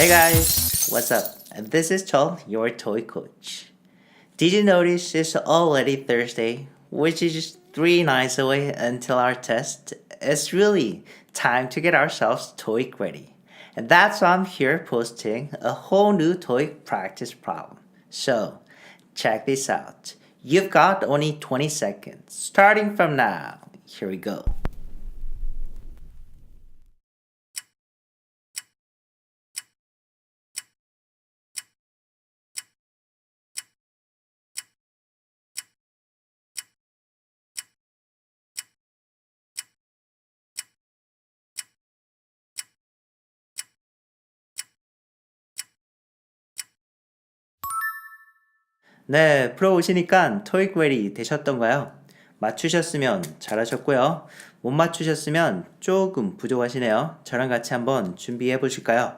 Hey guys, what's up? This is Chol, your toy coach. Did you notice it's already Thursday, which is just 3 nights away until our test? It's really time to get ourselves TOEIC ready. And that's why I'm here posting a whole new TOEIC practice problem. So, check this out. You've got only 20 seconds, starting from now. Here we go. 네, 풀어오시니까 토익 웰이 되셨던가요? 맞추셨으면 잘하셨고요. 못 맞추셨으면 조금 부족하시네요. 저랑 같이 한번 준비해 보실까요?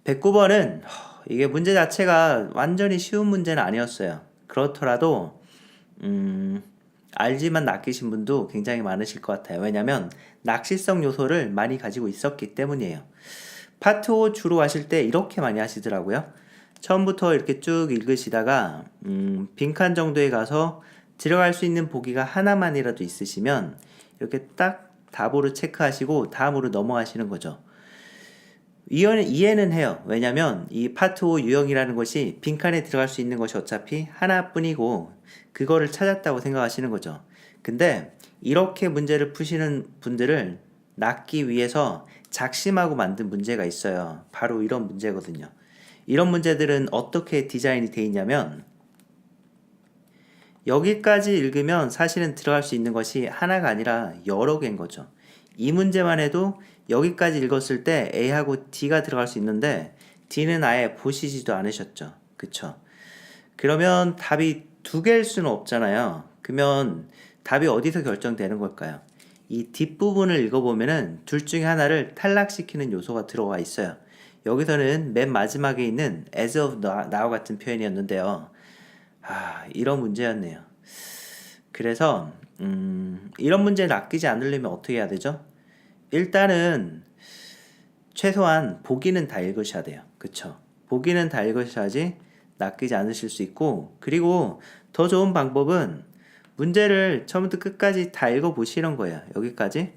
109번은 이게 문제 자체가 완전히 쉬운 문제는 아니었어요. 그렇더라도 알지만 낚이신 분도 굉장히 많으실 것 같아요. 왜냐면 낚시성 요소를 많이 가지고 있었기 때문이에요. 파트 5 주로 하실 때 이렇게 많이 하시더라고요. 처음부터 이렇게 쭉 읽으시다가 빈칸 정도에 가서 들어갈 수 있는 보기가 하나만이라도 있으시면 이렇게 딱 답으로 체크하시고 다음으로 넘어가시는 거죠. 이해는 해요. 왜냐면 이 파트 5 유형이라는 것이 빈칸에 들어갈 수 있는 것이 어차피 하나뿐이고 그거를 찾았다고 생각하시는 거죠. 근데 이렇게 문제를 푸시는 분들을 낚기 위해서 작심하고 만든 문제가 있어요. 바로 이런 문제거든요. 이런 문제들은 어떻게 디자인이 되어 있냐면 여기까지 읽으면 사실은 들어갈 수 있는 것이 하나가 아니라 여러 개인 거죠. 이 문제만 해도 여기까지 읽었을 때 A하고 D가 들어갈 수 있는데 D는 아예 보시지도 않으셨죠. 그쵸? 그러면 답이 두 개일 수는 없잖아요. 그러면 답이 어디서 결정되는 걸까요? 이 뒷부분을 읽어보면은 둘 중에 하나를 탈락시키는 요소가 들어와 있어요. 여기서는 맨 마지막에 있는 as of now 같은 표현이었는데요. 이런 문제였네요. 그래서 이런 문제를 아끼지 않으려면 어떻게 해야 되죠? 일단은 최소한 보기는 다 읽으셔야 돼요. 그쵸? 보기는 다 읽으셔야지 낚이지 않으실 수 있고, 그리고 더 좋은 방법은 문제를 처음부터 끝까지 다 읽어보시는 거예요. 여기까지.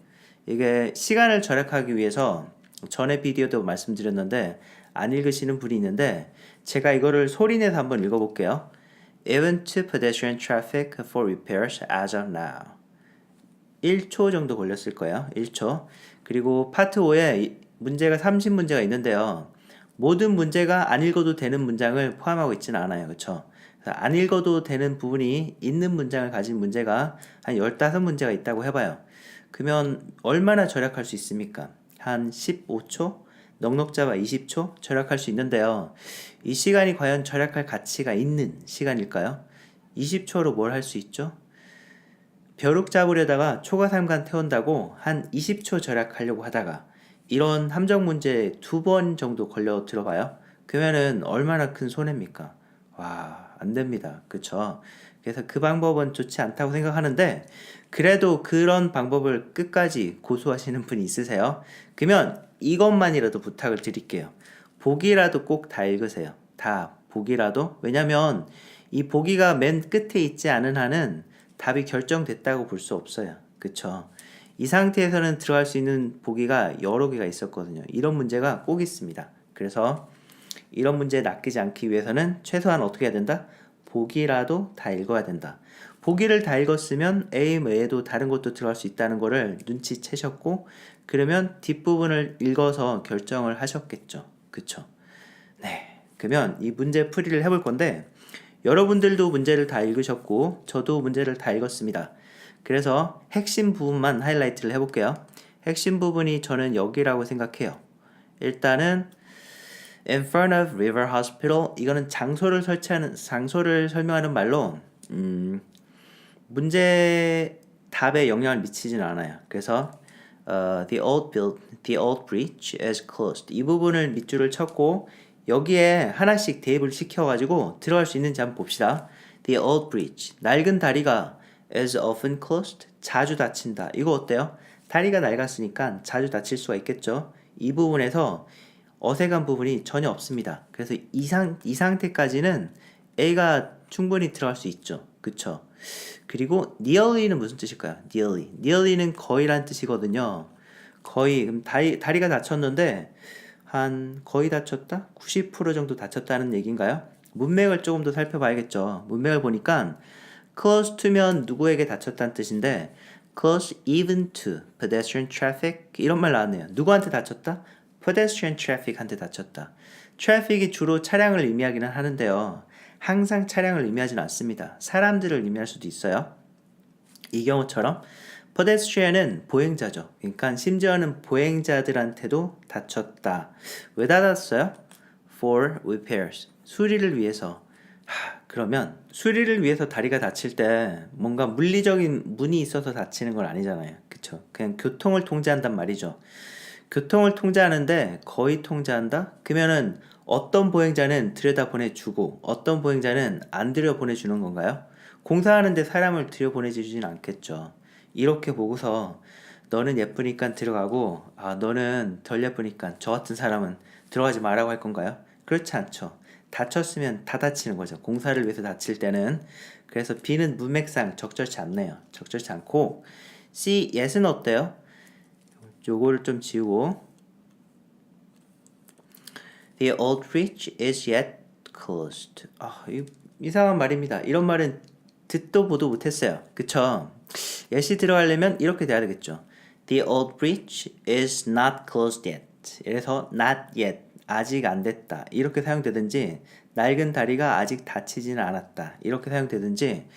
이게 시간을 절약하기 위해서 전에 비디오도 말씀드렸는데 안 읽으시는 분이 있는데 제가 이거를 소리내서 한번 읽어볼게요. Even to pedestrian traffic for repairs as of now. 1초 정도 걸렸을 거예요. 1초. 그리고 파트 5에 문제가 30문제가 있는데요. 모든 문제가 안 읽어도 되는 문장을 포함하고 있지는 않아요. 그쵸? 안 읽어도 되는 부분이 있는 문장을 가진 문제가 한 15문제가 있다고 해봐요. 그러면 얼마나 절약할 수 있습니까? 한 15초? 넉넉 잡아 20초? 절약할 수 있는데요. 이 시간이 과연 절약할 가치가 있는 시간일까요? 20초로 뭘 할 수 있죠? 벼룩 잡으려다가 초과삼간 태운다고 한 20초 절약하려고 하다가 이런 함정 문제 2번 정도 걸려 들어봐요. 그러면은 얼마나 큰 손해입니까? 와, 안 됩니다. 그쵸? 그래서 그 방법은 좋지 않다고 생각하는데 그래도 그런 방법을 끝까지 고수하시는 분이 있으세요? 그러면 이것만이라도 부탁을 드릴게요. 보기라도 꼭 다 읽으세요. 다 보기라도. 왜냐면 이 보기가 맨 끝에 있지 않은 한은 답이 결정됐다고 볼 수 없어요. 그쵸? 이 상태에서는 들어갈 수 있는 보기가 여러 개가 있었거든요. 이런 문제가 꼭 있습니다. 그래서 이런 문제에 낚이지 않기 위해서는 최소한 어떻게 해야 된다? 보기라도 다 읽어야 된다. 보기를 다 읽었으면 A 외에도 다른 것도 들어갈 수 있다는 거를 눈치채셨고 그러면 뒷부분을 읽어서 결정을 하셨겠죠. 그쵸? 네. 그러면 이 문제 풀이를 해볼 건데 여러분들도 문제를 다 읽으셨고 저도 문제를 다 읽었습니다. 그래서 핵심 부분만 하이라이트를 해볼게요. 핵심 부분이 저는 여기라고 생각해요. 일단은 in front of River Hospital 이거는 장소를 설명하는 말로 문제 답에 영향을 미치지는 않아요. 그래서 the old bridge is closed. 이 부분을 밑줄을 쳤고 여기에 하나씩 대입을 시켜가지고 들어갈 수 있는지 한번 봅시다. The old bridge. 낡은 다리가 is often closed. 자주 닫힌다. 이거 어때요? 다리가 낡았으니까 자주 닫힐 수가 있겠죠. 이 부분에서 어색한 부분이 전혀 없습니다. 그래서 이 상태까지는 A가 충분히 들어갈 수 있죠. 그쵸? 그리고 nearly는 무슨 뜻일까요? nearly는 거의란 뜻이거든요. 거의 그럼 다리가 다쳤는데 한 거의 다쳤다? 90% 정도 다쳤다는 얘기인가요? 문맥을 조금 더 살펴봐야겠죠. 문맥을 보니까 close to면 누구에게 다쳤다는 뜻인데 close even to pedestrian traffic 이런 말 나왔네요. 누구한테 다쳤다? pedestrian traffic한테 다쳤다. traffic이 주로 차량을 의미하기는 하는데요. 항상 차량을 의미하지는 않습니다. 사람들을 의미할 수도 있어요. 이 경우처럼 pedestrian은 보행자죠. 그러니까 심지어는 보행자들한테도 다쳤다. 왜 다쳤어요? For repairs. 수리를 위해서. 그러면 수리를 위해서 다리가 다칠 때 뭔가 물리적인 문이 있어서 다치는 건 아니잖아요. 그쵸? 그냥 교통을 통제한단 말이죠. 교통을 통제하는데 거의 통제한다? 그러면은 어떤 보행자는 들여다보내주고 어떤 보행자는 안 들여보내주는 건가요? 공사하는데 사람을 들여보내주진 않겠죠. 이렇게 보고서 너는 예쁘니까 들어가고 너는 덜 예쁘니까 저 같은 사람은 들어가지 말라고 할 건가요? 그렇지 않죠. 다쳤으면 다 다치는 거죠. 공사를 위해서 다칠 때는. 그래서 B는 문맥상 적절치 않네요. 적절치 않고 C, yes는 어때요? 요거를 좀 지우고 The old bridge is yet closed. 이상한 말입니다. 이런 말은 듣도 보도 못했어요. 그쵸? yet이 들어가려면 이렇게 돼야 되겠죠. The old bridge is not closed yet. 그래서 not yet. 아직 안 됐다. 이렇게 사용되든지 낡은 다리가 아직 닫히지는 않았다. 이렇게 사용되든지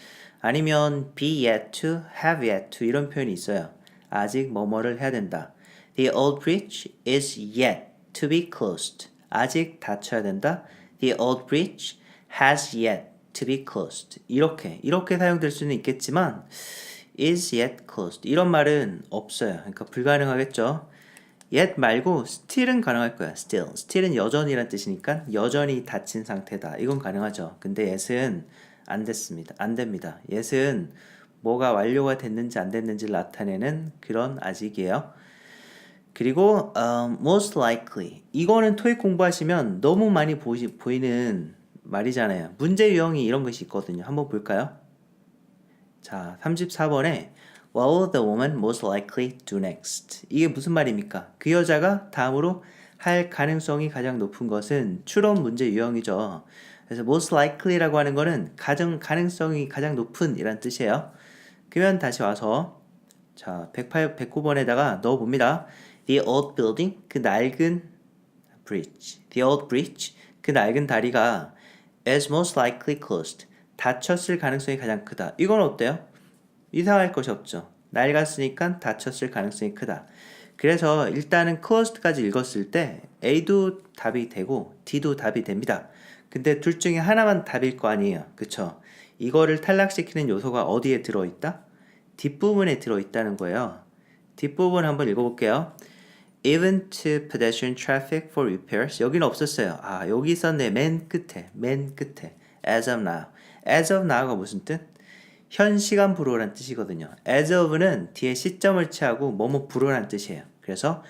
아니면 be yet to, have yet to 이런 표현이 있어요. 아직 뭐뭐를 해야 된다. The old bridge is yet to be closed. 아직 닫혀야 된다. The old bridge has yet to be closed. 이렇게 사용될 수는 있겠지만 is yet closed. 이런 말은 없어요. 그러니까 불가능하겠죠. yet 말고 still은 가능할 거야. still은 여전이란 뜻이니까 여전히 닫힌 상태다. 이건 가능하죠. 근데 yet은 안 됐습니다. 안 됩니다. yet은 뭐가 완료가 됐는지 안 됐는지를 나타내는 그런 아직이에요. 그리고 most likely 이거는 토익 공부하시면 너무 많이 보이는 말이잖아요. 문제 유형이 이런 것이 있거든요. 한번 볼까요? 자, 34번에 What will the woman most likely do next? 이게 무슨 말입니까? 그 여자가 다음으로 할 가능성이 가장 높은 것은 추론 문제 유형이죠. 그래서 most likely라고 하는 거는 가능성이 가장 높은 이란 뜻이에요. 그러면 다시 와서 자, 109번에다가 넣어봅니다. The old building, 그 낡은 bridge. The old bridge, 그 낡은 다리가 is most likely closed. 닫혔을 가능성이 가장 크다. 이건 어때요? 이상할 것이 없죠. 낡았으니까 닫혔을 가능성이 크다. 그래서 일단은 closed까지 읽었을 때 A도 답이 되고 D도 답이 됩니다. 근데 둘 중에 하나만 답일 거 아니에요. 그쵸? 이거를 탈락시키는 요소가 어디에 들어있다? 뒷부분에 들어있다는 거예요. 뒷부분 한번 읽어볼게요. Even to pedestrian traffic for repairs. 여기는 없었어요. 여기 있었네. 맨 끝에. As of now. As of now가 무슨 뜻? 현 시간부로란 뜻이거든요. As of는 뒤에 시점을 취하고 뭐뭐부로란 뜻이에요. 그래서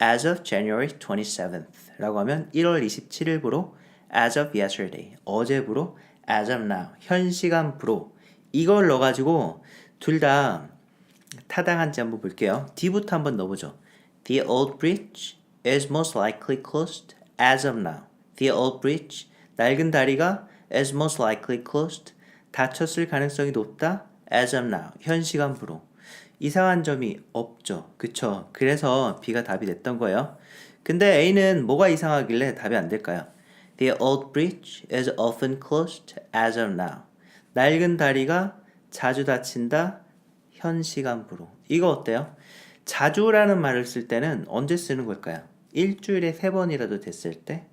as of January 27th 라고 하면 1월 27일부로 as of yesterday, 어제부로 as of now, 현 시간부로 이걸 넣어가지고 둘 다 타당한지 한번 볼게요. D부터 한번 넣어보죠. The old bridge is most likely closed as of now. The old bridge, 낡은 다리가 is most likely closed, 닫혔을 가능성이 높다 as of now, 현 시간부로. 이상한 점이 없죠. 그쵸? 그래서 B가 답이 됐던 거예요. 근데 A는 뭐가 이상하길래 답이 안 될까요? The old bridge is often closed as of now. 낡은 다리가 자주 닫힌다 현 시간부로. 이거 어때요? 자주라는 말을 쓸 때는 언제 쓰는 걸까요? 일주일에 3번이라도 됐을 때?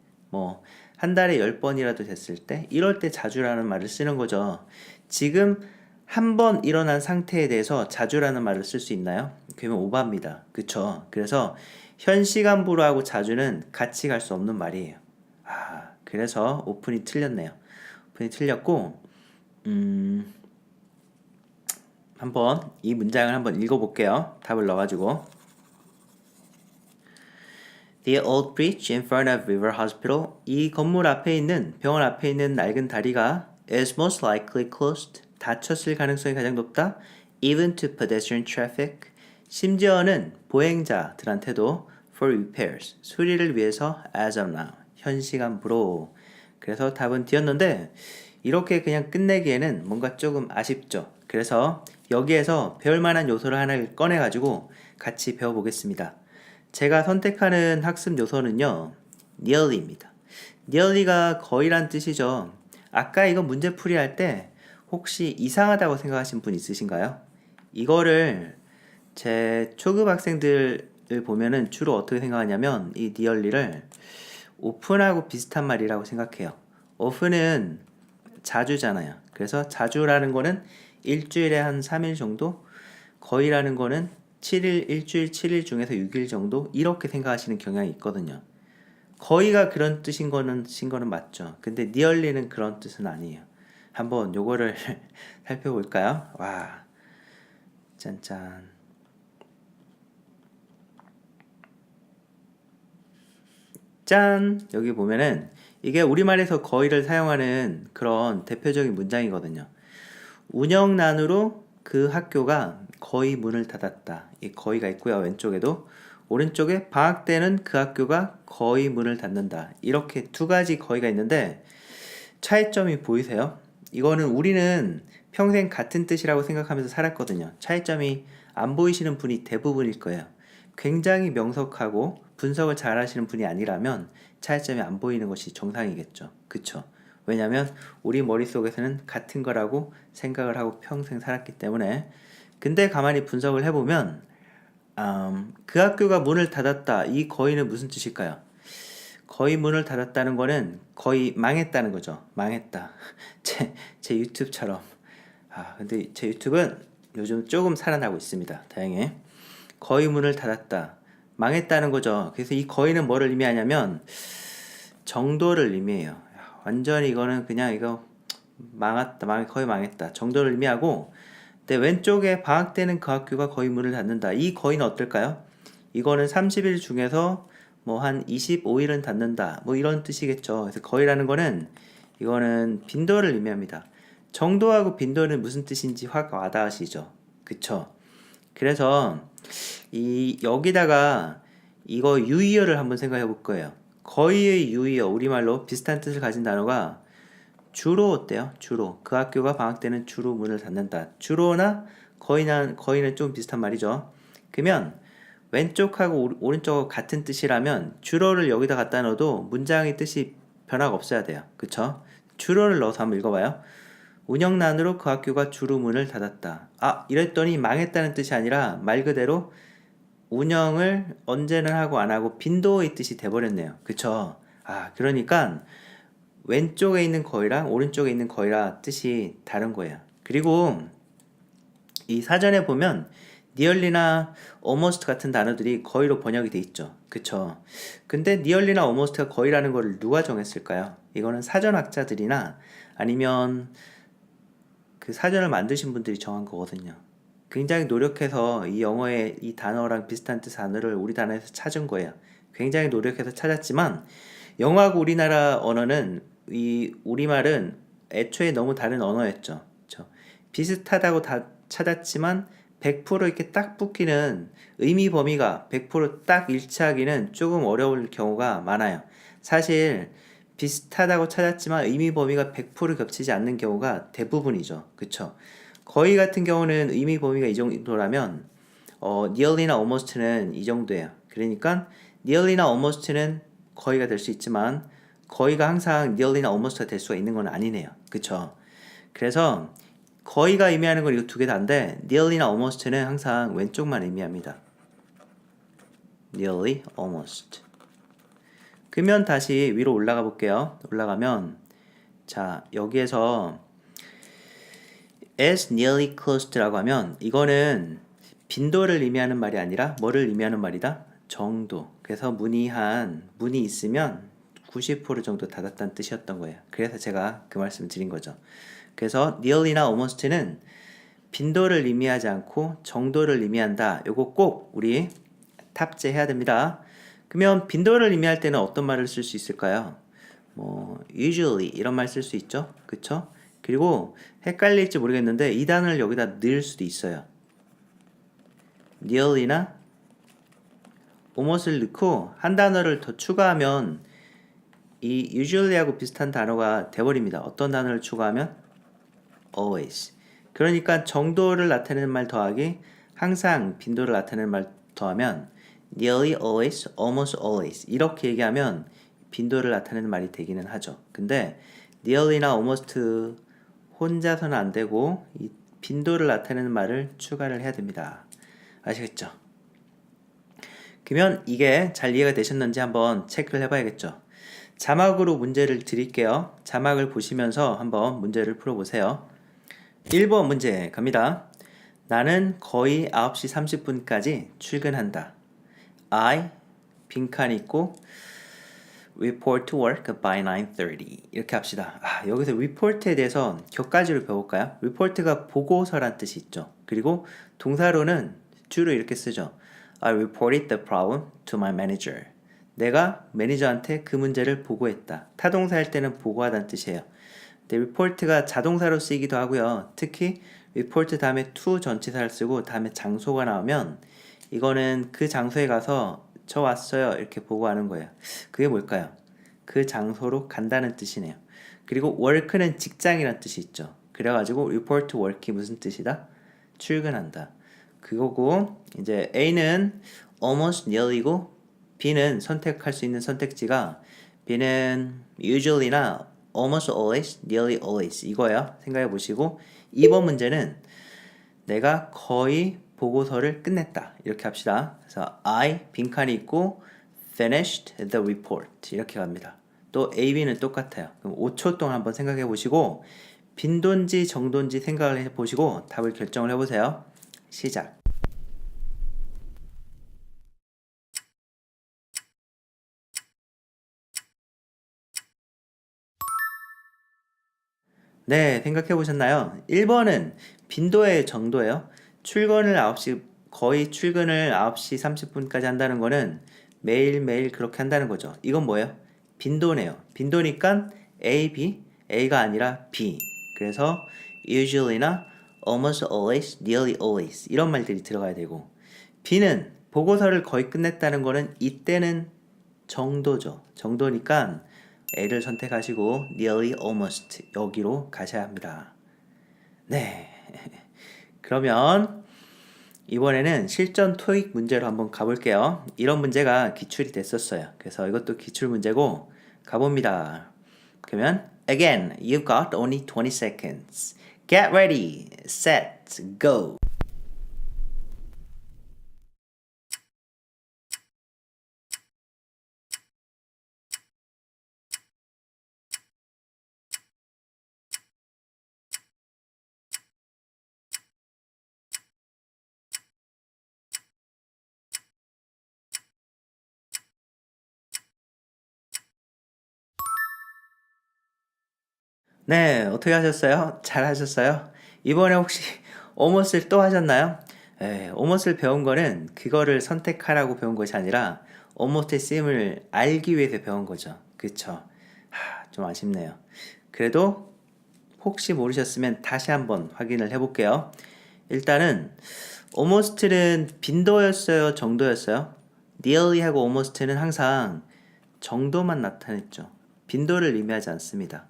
한 달에 10번이라도 됐을 때? 이럴 때 자주라는 말을 쓰는 거죠. 지금 한 번 일어난 상태에 대해서 자주라는 말을 쓸 수 있나요? 그러면 오바입니다. 그쵸? 그래서 현 시간부로 하고 자주는 같이 갈 수 없는 말이에요. 그래서 오픈이 틀렸네요. 오픈이 틀렸고 한번 이 문장을 한번 읽어볼게요. 답을 넣어가지고 The old bridge in front of River Hospital. 이 건물 앞에 있는 병원 앞에 있는 낡은 다리가 is most likely closed. 닫혔을 가능성이 가장 높다. Even to pedestrian traffic. 심지어는 보행자들한테도 for repairs. 수리를 위해서 as of now. 현 시간부로. 그래서 답은 D였는데 이렇게 그냥 끝내기에는 뭔가 조금 아쉽죠. 그래서 여기에서 배울 만한 요소를 하나를 꺼내가지고 같이 배워보겠습니다. 제가 선택하는 학습 요소는요, nearly입니다. nearly가 거의란 뜻이죠. 아까 이거 문제풀이 할 때 혹시 이상하다고 생각하신 분 있으신가요? 이거를 제 초급 학생들을 보면은 주로 어떻게 생각하냐면 이 nearly를 often하고 비슷한 말이라고 생각해요. often은 자주잖아요. 그래서 자주라는 거는 일주일에 한 3일 정도, 거의라는 거는 7일, 일주일 7일 중에서 6일 정도 이렇게 생각하시는 경향이 있거든요. 거의가 그런 뜻인 거는 맞죠. 근데 nearly는 그런 뜻은 아니에요. 한번 요거를 살펴볼까요? 와, 짠짠. 짠! 여기 보면은 이게 우리말에서 거의를 사용하는 그런 대표적인 문장이거든요. 운영난으로 그 학교가 거의 문을 닫았다. 이 거의가 있고요. 왼쪽에도 오른쪽에 방학 때는 그 학교가 거의 문을 닫는다. 이렇게 두 가지 거의가 있는데 차이점이 보이세요? 이거는 우리는 평생 같은 뜻이라고 생각하면서 살았거든요. 차이점이 안 보이시는 분이 대부분일 거예요. 굉장히 명석하고 분석을 잘 하시는 분이 아니라면 차이점이 안 보이는 것이 정상이겠죠. 그쵸? 왜냐면 우리 머릿속에서는 같은 거라고 생각을 하고 평생 살았기 때문에. 근데 가만히 분석을 해보면 그 학교가 문을 닫았다. 이 거의는 무슨 뜻일까요? 거의 문을 닫았다는 거는 거의 망했다는 거죠. 망했다. 제 유튜브처럼. 근데 제 유튜브는 요즘 조금 살아나고 있습니다. 다행히. 거의 문을 닫았다. 망했다는 거죠. 그래서 이 거의는 뭐를 의미하냐면 정도를 의미해요. 완전히 이거는 그냥 이거 거의 망했다. 정도를 의미하고, 근데 왼쪽에 방학 때는 그 학교가 거의 문을 닫는다. 이 거의는 어떨까요? 이거는 30일 중에서 뭐 한 25일은 닫는다. 뭐 이런 뜻이겠죠. 그래서 거의라는 거는 이거는 빈도를 의미합니다. 정도하고 빈도는 무슨 뜻인지 확 와닿으시죠? 그쵸? 그래서 여기다가 이거 유의어를 한번 생각해 볼 거예요. 거의의 유의어, 우리말로 비슷한 뜻을 가진 단어가 주로 어때요? 주로. 그 학교가 방학 때는 주로 문을 닫는다. 주로나 거의는 좀 비슷한 말이죠. 그러면 왼쪽하고 오른쪽하고 같은 뜻이라면 주로를 여기다 갖다 넣어도 문장의 뜻이 변화가 없어야 돼요. 그쵸? 주로를 넣어서 한번 읽어봐요. 운영난으로 그 학교가 주로 문을 닫았다. 이랬더니 망했다는 뜻이 아니라 말 그대로 운영을 언제는 하고 안 하고 빈도의 뜻이 돼버렸네요. 그쵸? 그러니까 왼쪽에 있는 거의랑 오른쪽에 있는 거의랑 뜻이 다른 거예요. 그리고 이 사전에 보면 nearly나 almost 같은 단어들이 거의로 번역이 돼 있죠. 그쵸? 근데 nearly나 almost가 거의라는 걸 누가 정했을까요? 이거는 사전학자들이나 아니면 그 사전을 만드신 분들이 정한 거거든요. 굉장히 노력해서 이 영어의 이 단어랑 비슷한 뜻 단어를 우리 단어에서 찾은 거예요. 굉장히 노력해서 찾았지만 영어하고 우리나라 언어는 이 우리말은 애초에 너무 다른 언어였죠. 그렇죠? 비슷하다고 다 찾았지만 100% 이렇게 딱 붙기는 의미 범위가 100%딱 일치하기는 조금 어려울 경우가 많아요. 사실 비슷하다고 찾았지만 의미 범위가 100% 겹치지 않는 경우가 대부분이죠. 그쵸? 거의 같은 경우는 의미 범위가 이 정도라면 nearly나 almost는 이 정도예요. 그러니까 nearly나 almost는 거의가 될 수 있지만 거의가 항상 nearly나 almost가 될 수가 있는 건 아니네요. 그쵸? 그래서 거의가 의미하는 건 이거 두 개 다인데 nearly나 almost는 항상 왼쪽만 의미합니다. nearly, almost. 그러면 다시 위로 올라가 볼게요. 올라가면 자 여기에서 as nearly closed라고 하면 이거는 빈도를 의미하는 말이 아니라 뭐를 의미하는 말이다? 정도. 그래서 문이 있으면 90% 정도 닫았다는 뜻이었던 거예요. 그래서 제가 그 말씀을 드린 거죠. 그래서 nearly나 almost는 빈도를 의미하지 않고 정도를 의미한다. 요거 꼭 우리 탑재해야 됩니다. 그러면 빈도를 의미할 때는 어떤 말을 쓸 수 있을까요? 뭐 usually 이런 말 쓸 수 있죠. 그쵸? 그리고 헷갈릴지 모르겠는데 이 단어를 여기다 넣을 수도 있어요. nearly나 almost를 넣고 한 단어를 더 추가하면 이 usually하고 비슷한 단어가 돼버립니다. 어떤 단어를 추가하면? always. 그러니까 정도를 나타내는 말 더하기 항상 빈도를 나타내는 말 더하면 nearly always, almost always 이렇게 얘기하면 빈도를 나타내는 말이 되기는 하죠. 근데 nearly나 almost 혼자서는 안 되고 이 빈도를 나타내는 말을 추가를 해야 됩니다. 아시겠죠? 그러면 이게 잘 이해가 되셨는지 한번 체크를 해봐야겠죠. 자막으로 문제를 드릴게요. 자막을 보시면서 한번 문제를 풀어보세요. 1번 문제 갑니다. 나는 거의 9시 30분까지 출근한다. I 빈칸 있고 report to work by 9:30 이렇게 합시다. 여기서 report에 대해서 격가지로 배워볼까요? report가 보고서란 뜻이 있죠. 그리고 동사로는 주로 이렇게 쓰죠. I reported the problem to my manager. 내가 매니저한테 그 문제를 보고했다. 타동사 할 때는 보고하다는 뜻이에요. 근데 report가 자동사로 쓰이기도 하고요. 특히 report 다음에 to 전치사를 쓰고 다음에 장소가 나오면 이거는 그 장소에 가서 저 왔어요 이렇게 보고하는 거예요. 그게 뭘까요? 그 장소로 간다는 뜻이네요. 그리고 work는 직장이라는 뜻이 있죠. 그래가지고 report to work이 무슨 뜻이다? 출근한다. 그거고 이제 A는 almost nearly고 B는 선택할 수 있는 선택지가 B는 usually나 almost always, nearly always 이거예요. 생각해 보시고 2번 문제는 내가 거의 보고서를 끝냈다. 이렇게 합시다. 그래서 I 빈칸이 있고 finished the report 이렇게 갑니다. 또 A, B는 똑같아요. 그럼 5초 동안 한번 생각해 보시고 빈도인지 정도인지 생각을 해 보시고 답을 결정을 해 보세요. 시작. 네, 생각해 보셨나요? 1번은 빈도의 정도예요. 거의 출근을 9시 30분까지 한다는 거는 매일매일 그렇게 한다는 거죠. 이건 뭐예요? 빈도네요. 빈도니까 A, B, A가 아니라 B. 그래서 usually나 almost always, nearly always 이런 말들이 들어가야 되고 B는 보고서를 거의 끝냈다는 거는 이때는 정도죠. 정도니까 A를 선택하시고 nearly almost 여기로 가셔야 합니다. 네. 그러면 이번에는 실전 토익 문제로 한번 가볼게요. 이런 문제가 기출이 됐었어요. 그래서 이것도 기출 문제고 가봅니다. 그러면 again, you've got only 20 seconds. Get ready, set, go. 네, 어떻게 하셨어요? 잘 하셨어요? 이번에 혹시 almost를 또 하셨나요? almost를 배운 거는 그거를 선택하라고 배운 것이 아니라 almost의 쓰임을 알기 위해서 배운 거죠. 그쵸? 좀 아쉽네요. 그래도 혹시 모르셨으면 다시 한번 확인을 해볼게요. 일단은 almost는 빈도였어요? 정도였어요? nearly하고 almost는 항상 정도만 나타냈죠. 빈도를 의미하지 않습니다.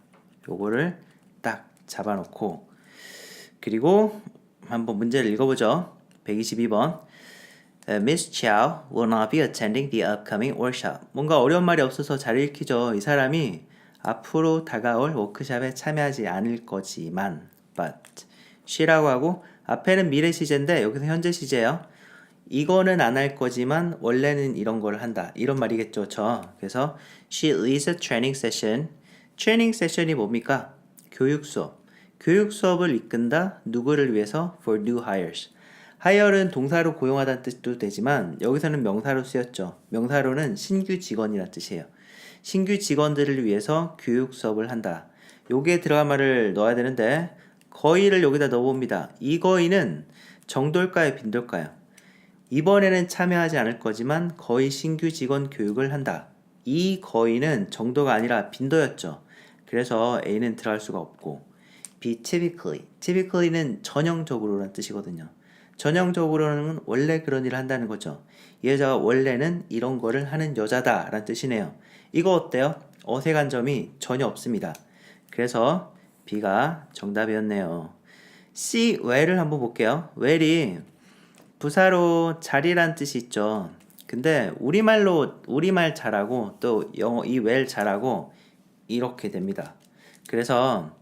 요거를 딱 잡아놓고 그리고 한번 문제를 읽어보죠. 122번 Miss Chow will not be attending the upcoming workshop. 뭔가 어려운 말이 없어서 잘 읽히죠. 이 사람이 앞으로 다가올 워크숍에 참여하지 않을 거지만 but she라고 하고 앞에는 미래 시제인데 여기서 현재 시제예요. 이거는 안 할 거지만 원래는 이런 걸 한다. 이런 말이겠죠. 그래서 she leads a training session. 트레이닝 세션이 뭡니까? 교육 수업. 교육 수업을 이끈다. 누구를 위해서? For new hires. hire은 동사로 고용하다는 뜻도 되지만 여기서는 명사로 쓰였죠. 명사로는 신규 직원이라는 뜻이에요. 신규 직원들을 위해서 교육 수업을 한다. 여기에 들어간 말을 넣어야 되는데 거의를 여기다 넣어봅니다. 이 거의는 정도일까요? 빈도일까요? 이번에는 참여하지 않을 거지만 거의 신규 직원 교육을 한다. 이 거의는 정도가 아니라 빈도였죠. 그래서 A는 들어갈 수가 없고 B. typically는 전형적으로라는 뜻이거든요. 전형적으로는 원래 그런 일을 한다는 거죠. 이 여자가 원래는 이런 거를 하는 여자다 라는 뜻이네요. 이거 어때요? 어색한 점이 전혀 없습니다. 그래서 B가 정답이었네요. C. where를 한번 볼게요. where이 부사로 자리란 뜻이 있죠. 근데 우리말 잘하고 또 영어 이 well 잘하고 이렇게 됩니다. 그래서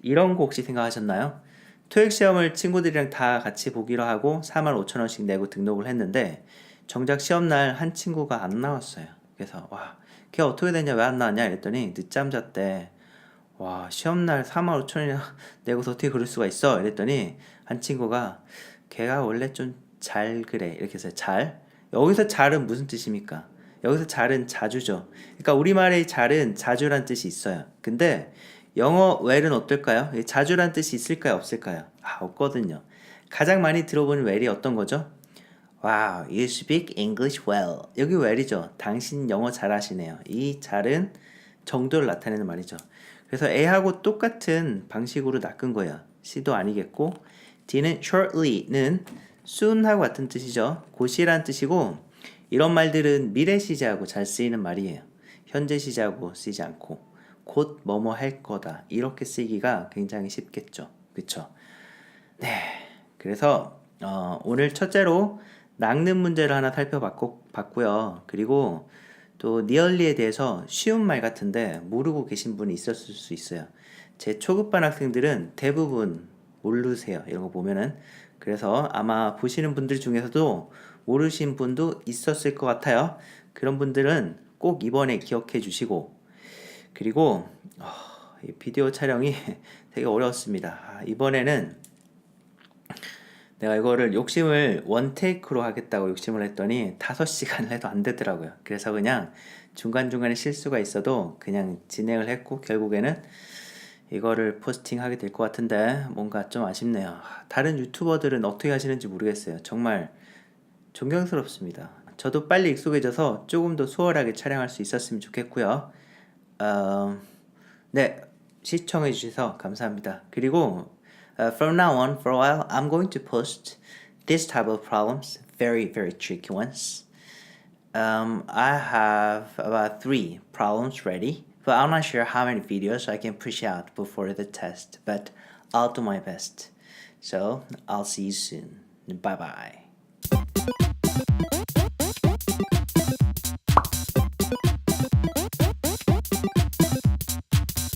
이런 거 혹시 생각하셨나요? 토익 시험을 친구들이랑 다 같이 보기로 하고 45,000원씩 내고 등록을 했는데 정작 시험날 한 친구가 안 나왔어요. 그래서 와, 걔 어떻게 됐냐 왜 안 나왔냐 이랬더니 늦잠 잤대. 와, 시험날 45,000원이나 내고서 어떻게 그럴 수가 있어? 이랬더니 한 친구가 걔가 원래 좀 잘 그래 이렇게 해서 잘 여기서 잘은 무슨 뜻입니까? 여기서 잘은 자주죠. 그러니까 우리말의 잘은 자주란 뜻이 있어요. 근데 영어 well은 어떨까요? 자주란 뜻이 있을까요? 없을까요? 없거든요. 가장 많이 들어보는 well이 어떤 거죠? Wow, you speak English well. 여기 well이죠. 당신 영어 잘하시네요. 이 잘은 정도를 나타내는 말이죠. 그래서 A하고 똑같은 방식으로 낚은 거예요. C도 아니겠고 D는 shortly는 soon하고 같은 뜻이죠. 곧이란 뜻이고 이런 말들은 미래 시제하고 잘 쓰이는 말이에요. 현재 시제하고 쓰이지 않고 곧 뭐뭐 할 거다 이렇게 쓰기가 굉장히 쉽겠죠. 그쵸? 네. 그래서 오늘 첫째로 낚는 문제를 하나 살펴봤고요. 그리고 또 nearly에 대해서 쉬운 말 같은데 모르고 계신 분이 있었을 수 있어요. 제 초급반 학생들은 대부분 모르세요. 이런 거 보면은. 그래서 아마 보시는 분들 중에서도 모르신 분도 있었을 것 같아요. 그런 분들은 꼭 이번에 기억해 주시고 그리고 이 비디오 촬영이 되게 어려웠습니다. 이번에는 내가 이거를 욕심을 원테이크로 하겠다고 욕심을 했더니 5시간을 해도 안 되더라고요. 그래서 그냥 중간중간에 실수가 있어도 그냥 진행을 했고 결국에는 이거를 포스팅하게 될 것 같은데 뭔가 좀 아쉽네요. 다른 유튜버들은 어떻게 하시는지 모르겠어요. 정말 존경스럽습니다. 저도 빨리 익숙해져서 조금 더 수월하게 촬영할 수 있었으면 좋겠고요. 네, 시청해 주셔서 감사합니다. 그리고 from now on, for a while, I'm going to post this type of problems, very, very tricky ones. I have about 3 problems ready, but I'm not sure how many videos I can push out before the test, but I'll do my best. So, I'll see you soon. Bye bye.